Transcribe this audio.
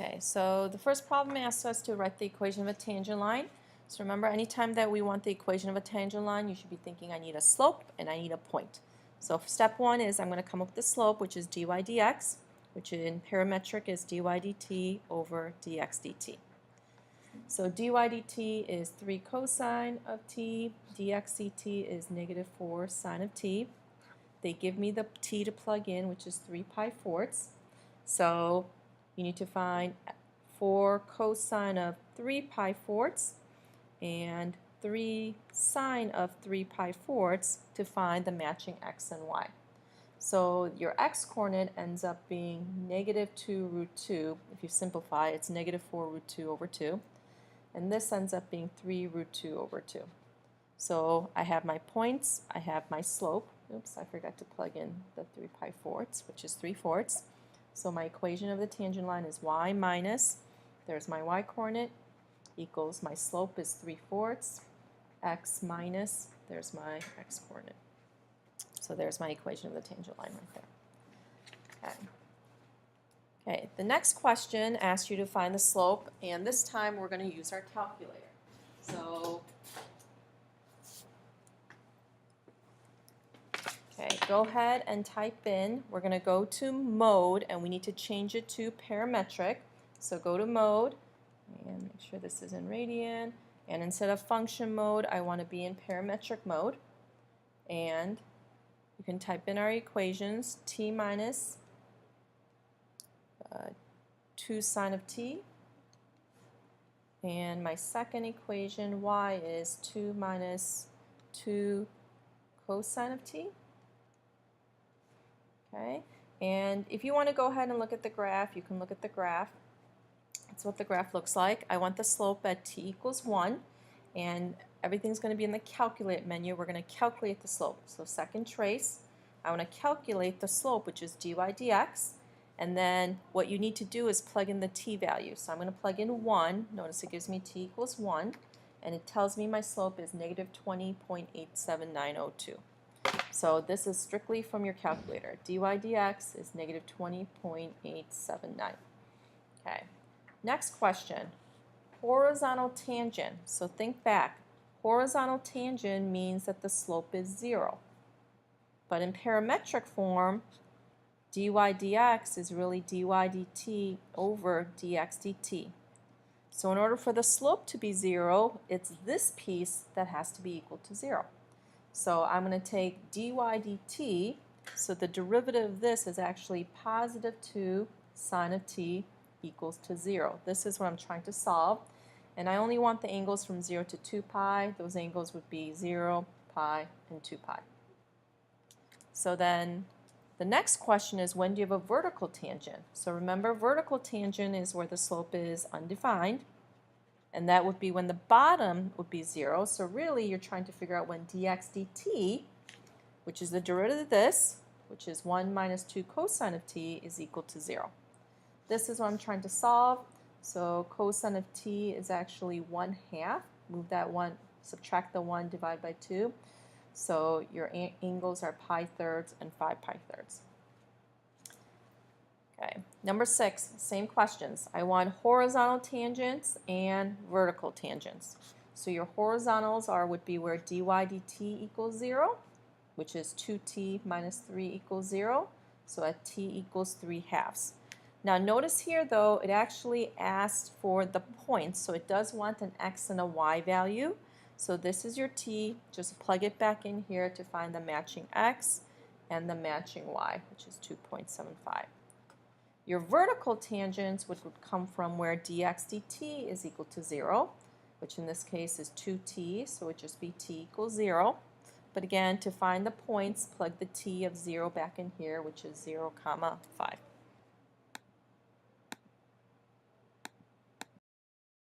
Okay, so the first problem asks us to write the equation of a tangent line. So remember, anytime that we want the equation of a tangent line, you should be thinking I need a slope and I need a point. So step one is I'm going to come up with the slope, which is dy dx, which in parametric is dy dt over dx dt. So dy dt is 3 cosine of t, dx dt is -4 sine of t. They give me the t to plug in, which is 3 pi fourths. So you need to find 4 cosine of 3 pi fourths and 3 sine of 3 pi fourths to find the matching x and y. So your x-coordinate ends up being -2 root 2. If you simplify, it's -4 root 2 over 2. And this ends up being 3 root 2 over 2. So I have my points, I have my slope. Oops, I forgot to plug in the 3 pi fourths, which is 3 fourths. So my equation of the tangent line is y minus, there's my y-coordinate, equals my slope is 3 fourths, x minus, there's my x-coordinate. So there's my equation of the tangent line right there. Okay, the next question asks you to find the slope, and this time we're going to use our calculator. So, okay, go ahead and type in, we're going to go to mode, and we need to change it to parametric. So go to mode, and make sure this is in radian, and instead of function mode, I want to be in parametric mode. And you can type in our equations, t minus 2 sine of t, and my second equation, y, is 2 minus 2 cosine of t. Okay, and if you want to go ahead and look at the graph, you can look at the graph. That's what the graph looks like. I want the slope at t equals 1, and everything's going to be in the calculate menu. We're going to calculate the slope. So second trace, I want to calculate the slope, which is dy dx, and then what you need to do is plug in the t value. So I'm going to plug in 1. Notice it gives me t equals 1, and it tells me my slope is -20.87902. So this is strictly from your calculator. dy dx is -20.879. Okay. Next question, horizontal tangent. So think back. Horizontal tangent means that the slope is 0. But in parametric form, dy dx is really dy dt over dx dt. So in order for the slope to be 0, it's this piece that has to be equal to 0. So I'm going to take dy dt, so the derivative of this is actually +2 sine of t equals to 0. This is what I'm trying to solve. And I only want the angles from 0 to 2 pi. Those angles would be 0, pi, and 2 pi. So then the next question is, when do you have a vertical tangent? So remember, vertical tangent is where the slope is undefined. And that would be when the bottom would be 0. So really you're trying to figure out when dx dt, which is the derivative of this, which is 1 minus 2 cosine of t, is equal to 0. This is what I'm trying to solve. So cosine of t is actually 1/2. Move that 1, subtract the 1, divide by 2. So your angles are pi thirds and 5 pi thirds. Okay, number 6, same questions. I want horizontal tangents and vertical tangents. So your horizontals would be where dy dt equals 0, which is 2t minus 3 equals 0. So at t equals 3/2. Now notice here though, it actually asked for the points, so it does want an x and a y value. So this is your t, just plug it back in here to find the matching x and the matching y, which is 2.75. Your vertical tangents would come from where dx dt is equal to 0, which in this case is 2t, so it would just be t equals 0. But again, to find the points, plug the t of 0 back in here, which is 0, 5.